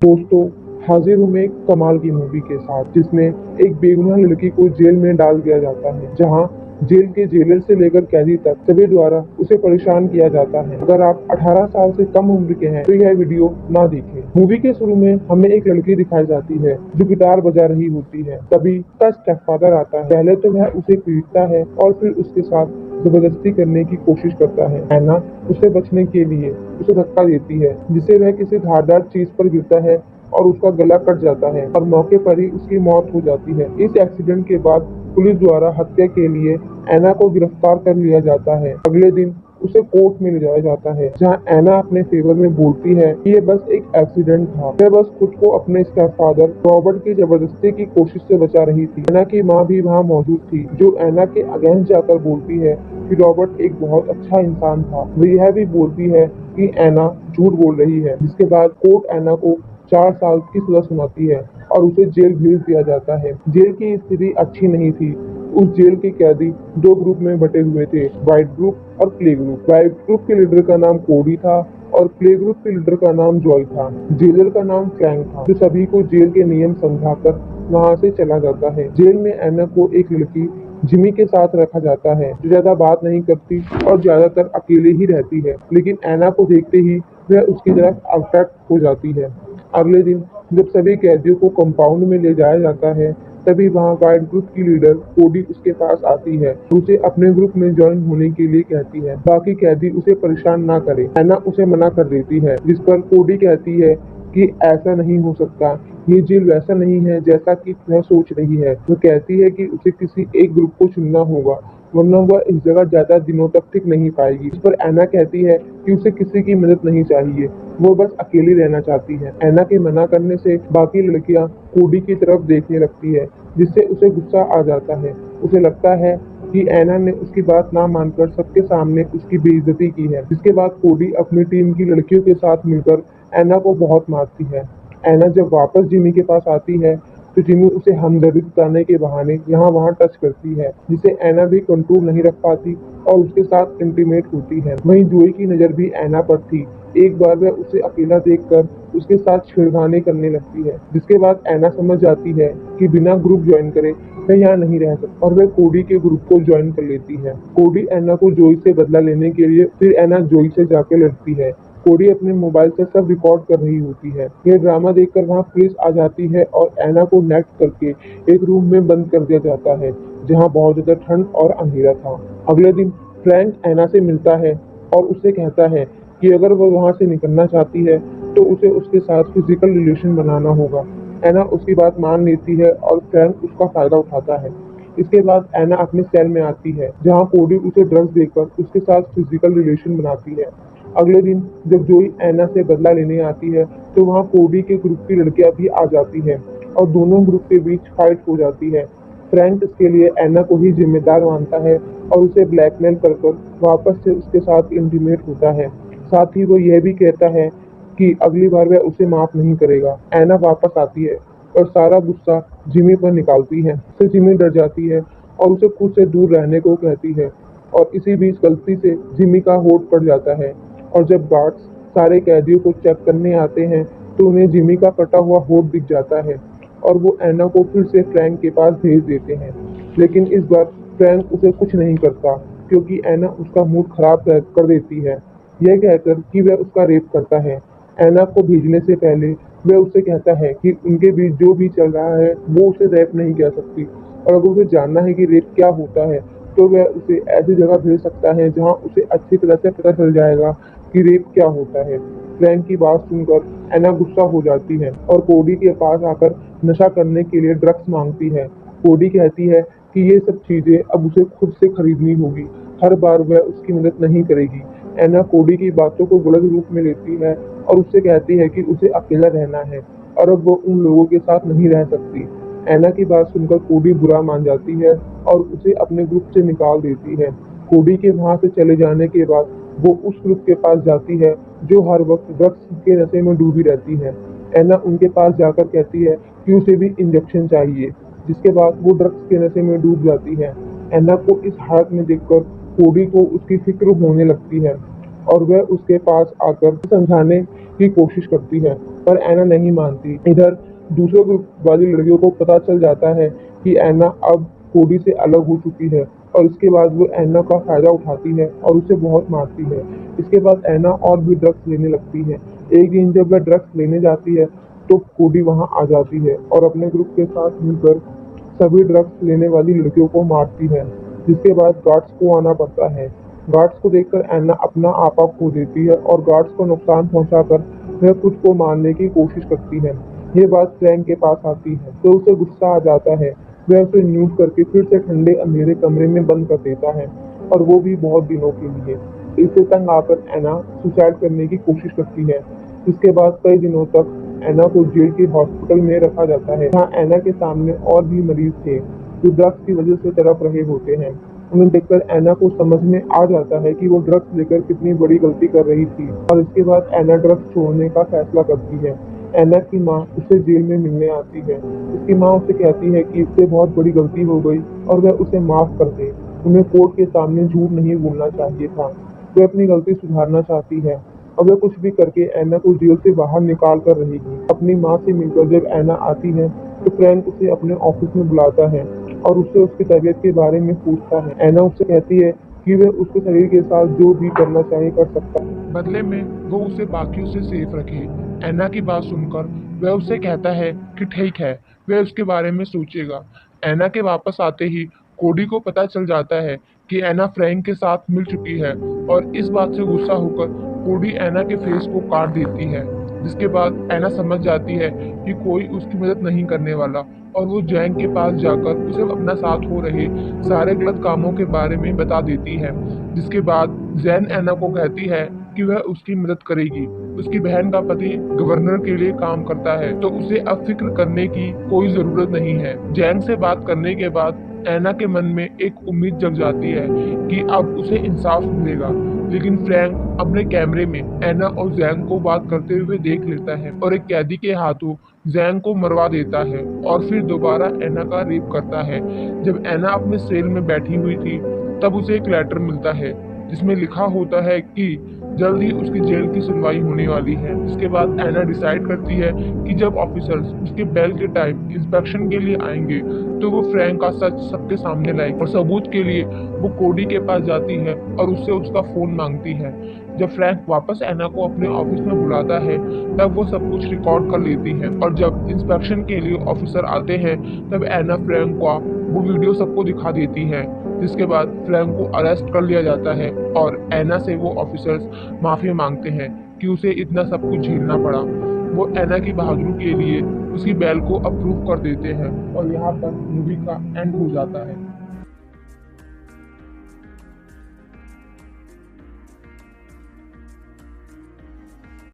दोस्तों, हाजिर हूँ मैं एक कमाल की मूवी के साथ जिसमें एक बेगुनाह लड़की को जेल में डाल दिया जाता है, जहाँ जेल के जेलर से लेकर कैदी तक सभी द्वारा उसे परेशान किया जाता है। अगर आप 18 साल से कम उम्र के हैं तो यह वीडियो ना देखें। मूवी के शुरू में हमें एक लड़की दिखाई जाती है जो गिटार बजा रही होती है। तभी उसका स्टेपफादर आता है। पहले तो वह उसे पीटता है और फिर उसके साथ जबरदस्ती करने की कोशिश करता है। ऐना उसे बचने के लिए उसे धक्का देती है, जिससे वह किसी धारदार चीज पर गिरता है और उसका गला कट जाता है और मौके पर ही उसकी मौत हो जाती है। इस एक्सीडेंट के बाद पुलिस द्वारा हत्या के लिए ऐना को गिरफ्तार कर लिया जाता है। अगले दिन उसे कोर्ट में ले जाया जाता है, जहां ऐना अपने फेवर में बोलती है कि ये बस एक एक्सीडेंट था। वह बस खुद को अपने स्टेपफादर रॉबर्ट की जबरदस्ती की कोशिश से बचा रही थी। ऐना की माँ भी वहाँ मौजूद थी, जो ऐना के अगेंस्ट जाकर बोलती है कि रॉबर्ट एक बहुत अच्छा इंसान था। वह यह भी बोलती है कि ऐना झूठ बोल रही है, जिसके बाद कोर्ट ऐना को 4 साल की सजा सुनाती है और उसे जेल भेज दिया जाता है। जेल की स्थिति अच्छी नहीं थी। उस जेल के कैदी 2 ग्रुप में बटे हुए थे, व्हाइट ग्रुप और प्ले ग्रुप। व्हाइट ग्रुप के लीडर का नाम कोडी था और प्ले ग्रुप के लीडर का नाम जॉय था। जेलर का नाम फ्रैंक था, जो सभी को जेल के नियम समझाकर वहां से चला जाता है। जेल में ऐना को एक लड़की जिमी के साथ रखा जाता है, जो ज्यादा बात नहीं करती और ज्यादातर अकेले ही रहती है, लेकिन ऐना को देखते ही वह उसकी तरफ अट्रैक्ट हो जाती है। अगले दिन जब सभी कैदियों को कंपाउंड में ले जाया जाता है, तभी वहाँ व्हाइट ग्रुप की लीडर कोडी उसके पास आती है, उसे अपने ग्रुप में ज्वाइन होने के लिए कहती है। बाकी कैदी उसे परेशान ना करे। ऐना उसे मना कर देती है, जिस पर कोडी कहती है कि ऐसा नहीं हो सकता, ये जेल वैसा नहीं है जैसा कि वह सोच रही है। वो कहती है कि उसे किसी एक ग्रुप को चुनना होगा, वरना वह इस जगह ज्यादा दिनों तक टिक नहीं पाएगी। इस पर ऐना कहती है कि उसे किसी की मदद नहीं चाहिए, वो बस अकेली रहना चाहती है। ऐना के मना करने से बाकी लड़कियां कोडी की तरफ देखने लगती है, जिससे उसे गुस्सा आ जाता है। उसे लगता है कि ऐना ने उसकी बात ना मानकर सबके सामने उसकी बेइज्जती की है। जिसके बाद कोडी अपनी टीम की लड़कियों के साथ मिलकर ऐना को बहुत मारती है। ऐना जब वापस जिमी के पास आती है तो जिमी उसे हमदर्दी जताने के बहाने यहाँ वहाँ टच करती है, जिसे ऐना भी कंट्रोल नहीं रख पाती और उसके साथ इंटीमेट होती है। वहीं जोई की नजर भी ऐना पर थी। एक बार वह उसे अकेला देखकर उसके साथ छेड़खानी करने लगती है, जिसके बाद ऐना समझ जाती है कि बिना ग्रुप ज्वाइन करे वह यहाँ नहीं रह सकती और वह कोडी के ग्रुप को ज्वाइन कर लेती है। कोडी ऐना को जोई से बदला लेने के लिए फिर ऐना जोई से जाकर लड़ती है। कोडी अपने मोबाइल से सब रिकॉर्ड कर रही होती है। यह ड्रामा देखकर वहाँ पुलिस आ जाती है और ऐना को नेट करके एक रूम में बंद कर दिया जाता है, जहाँ बहुत ज्यादा ठंड और अंधेरा था। अगले दिन फ्रैंक ऐना से मिलता है और उससे कहता है कि अगर वो वहाँ से निकलना चाहती है तो उसे उसके साथ फिजिकल रिलेशन बनाना होगा। ऐना उसकी बात मान लेती है और फ्रैंक उसका फायदा उठाता है। इसके बाद ऐना अपने सेल में आती है, जहाँ कोडी उसे ड्रग्स देकर उसके साथ फिजिकल रिलेशन बनाती है। अगले दिन जब जोई ऐना से बदला लेने आती है तो वहाँ कोडी के ग्रुप की लड़कियां भी आ जाती है और दोनों ग्रुप के बीच फाइट हो जाती है। फ्रैंक इसके लिए ऐना को ही जिम्मेदार मानता है और उसे ब्लैकमेल कर वापस से उसके साथ इंटीमेट होता है। साथ ही वो यह भी कहता है कि अगली बार वह उसे माफ नहीं करेगा। ऐना वापस आती है और सारा गुस्सा जिमी पर निकालती है। उससे जिमी डर जाती है और उसे खुद से दूर रहने को कहती है और इसी बीच गलती से जिमी का होठ पड़ जाता है और जब गार्ड्स सारे कैदियों को चेक करने आते हैं तो उन्हें जिमी का कटा हुआ होठ दिख जाता है और वो ऐना को फिर से फ्रैंक के पास भेज देते हैं। लेकिन इस बार फ्रैंक उसे कुछ नहीं करता, क्योंकि ऐना उसका मूड खराब कर देती है, यह कहकर कि वह उसका रेप करता है। ऐना को भेजने से पहले वह उससे कहता है कि उनके बीच जो भी चल रहा है वो उसे रेप नहीं कह सकती और अगर उसे जानना है कि रेप क्या होता है तो वह उसे ऐसी जगह भेज सकता है जहां उसे अच्छी तरह से पता चल जाएगा कि रेप क्या होता है। फ्रैंक की बात सुनकर ऐना गुस्सा हो जाती है और कोडी के पास आकर नशा करने के लिए ड्रग्स मांगती है। कोडी कहती है कि ये सब चीजें अब उसे खुद से खरीदनी होगी, हर बार वह उसकी मदद नहीं करेगी। ऐना कोडी की बातों को गलत रूप में लेती है और उससे कहती है कि उसे अकेला रहना है और अब वो उन लोगों के साथ नहीं रह सकती। ऐना की बात सुनकर कोडी बुरा मान जाती है और उसे अपने ग्रुप से निकाल देती है। कोडी के वहां से चले जाने के बाद वो उस ग्रुप के पास जाती है जो हर वक्त ड्रग्स के नशे में डूबी रहती है। ऐना उनके पास जाकर कहती है कि उसे भी इंजेक्शन चाहिए, जिसके बाद वो ड्रग्स के नशे में डूब जाती है। ऐना को इस हालत में देखकर कोडी को उसकी फिक्र होने लगती है और वह उसके पास आकर समझाने की कोशिश करती है, पर ऐना नहीं मानती। इधर दूसरे ग्रुप वाली लड़कियों को पता चल जाता है कि ऐना अब कोडी से अलग हो चुकी है और इसके बाद वो ऐना का फायदा उठाती है और उसे बहुत मारती है। इसके बाद ऐना और भी ड्रग्स लेने लगती है। एक दिन जब वह ड्रग्स लेने जाती है तो कोडी वहां आ जाती है और अपने ग्रुप के साथ मिलकर सभी ड्रग्स लेने वाली लड़कियों को मारती है, जिसके बाद गार्ड्स को आना पड़ता है। गार्ड्स को देखकर ऐना अपना आपा खो देती है और गार्ड्स को नुकसान पहुंचाकर वह खुद को मारने की कोशिश करती है। ये बात फ्रैंक के पास आती है तो उसे गुस्सा आ जाता है। वह उसे न्यूट करके फिर से ठंडे अंधेरे कमरे में बंद कर देता है और वो भी बहुत दिनों के लिए। इससे तंग आकर ऐना सुसाइड करने की कोशिश करती है, जिसके बाद कई दिनों तक ऐना को जेल के हॉस्पिटल में रखा जाता है, जहाँ ऐना के सामने और भी मरीज थे जो ड्रग्स की वजह से तड़प रहे होते हैं। उन्हें देखकर ऐना को समझ में आ जाता है कि वो ड्रग्स लेकर कितनी बड़ी गलती कर रही थी और इसके बाद ऐना ड्रग्स छोड़ने का फैसला करती है। ऐना की माँ उसे जेल में मिलने आती है। उसकी माँ उसे कहती है कि इससे बहुत बड़ी गलती हो गई और वह उसे माफ कर दे। उन्हें कोर्ट के सामने झूठ नहीं बोलना चाहिए था। वह अपनी गलती सुधारना चाहती है और वह कुछ भी करके ऐना को जेल से बाहर निकाल कर रहेगी। अपनी माँ से मिलकर जब ऐना आती है तो फ्रैंक उसे अपने ऑफिस में बुलाता है और उससे उसकी तबीयत के बारे में पूछता है। ऐना उससे कहती है कि वह उसके शरीर के साथ जो भी करना चाहे कर सकता है, बदले में वो उसे बाकियों से सेफ रखे। ऐना की बात सुनकर वह उससे कहता है कि ठीक है, वह उसके बारे में सोचेगा। ऐना के वापस आते ही कोडी को पता चल जाता है कि ऐना फ्रैंक के साथ मिल चुकी है और इस बात से गुस्सा होकर कोडी ऐना के फेस को काट देती है, जिसके बाद ऐना समझ जाती है कि कोई उसकी मदद नहीं करने वाला और वो जैंग के पास जाकर उसे अपना साथ हो रहे सारे गलत कामों के बारे में बता देती है। जिसके बाद जैन ऐना को कहती है कि वह उसकी मदद करेगी। उसकी बहन का पति गवर्नर के लिए काम करता है तो उसे अब फिक्र करने की कोई जरूरत नहीं है। जैंग से बात करने के बाद ऐना के मन में एक उम्मीद जग जाती है कि अब उसे इंसाफ मिलेगा, लेकिन फ्रैंक अपने कैमरे में ऐना और जैंग को बात करते हुए देख लेता है और एक कैदी के हाथों जैंग को मरवा देता है और फिर दोबारा ऐना का रेप करता है। जब ऐना अपने सेल में बैठी हुई थी तब उसे एक लेटर मिलता है जिसमें लिखा होता है कि जल्द ही उसकी जेल की सुनवाई होने वाली है। इसके बाद ऐना डिसाइड करती है कि जब ऑफिसर्स उसके बेल के टाइम इंस्पेक्शन के लिए आएंगे तो वो फ्रैंक का सच सबके सामने लाएगी और सबूत के लिए वो कोडी के पास जाती है और उससे उसका फोन मांगती है। जब फ्रैंक वापस ऐना को अपने ऑफिस में बुलाता है तब वो सब कुछ रिकॉर्ड कर लेती है और जब इंस्पेक्शन के लिए ऑफिसर आते हैं तब ऐना फ्रैंक को वो वीडियो सबको दिखा देती है, जिसके बाद फ्रैंक को अरेस्ट कर लिया जाता है और ऐना से वो ऑफिसर्स माफी मांगते हैं कि उसे इतना सब कुछ झेलना पड़ा। वो ऐना की बहादुरी के लिए उसकी बेल को अप्रूव कर देते हैं और यहाँ पर मूवी का एंड हो जाता है।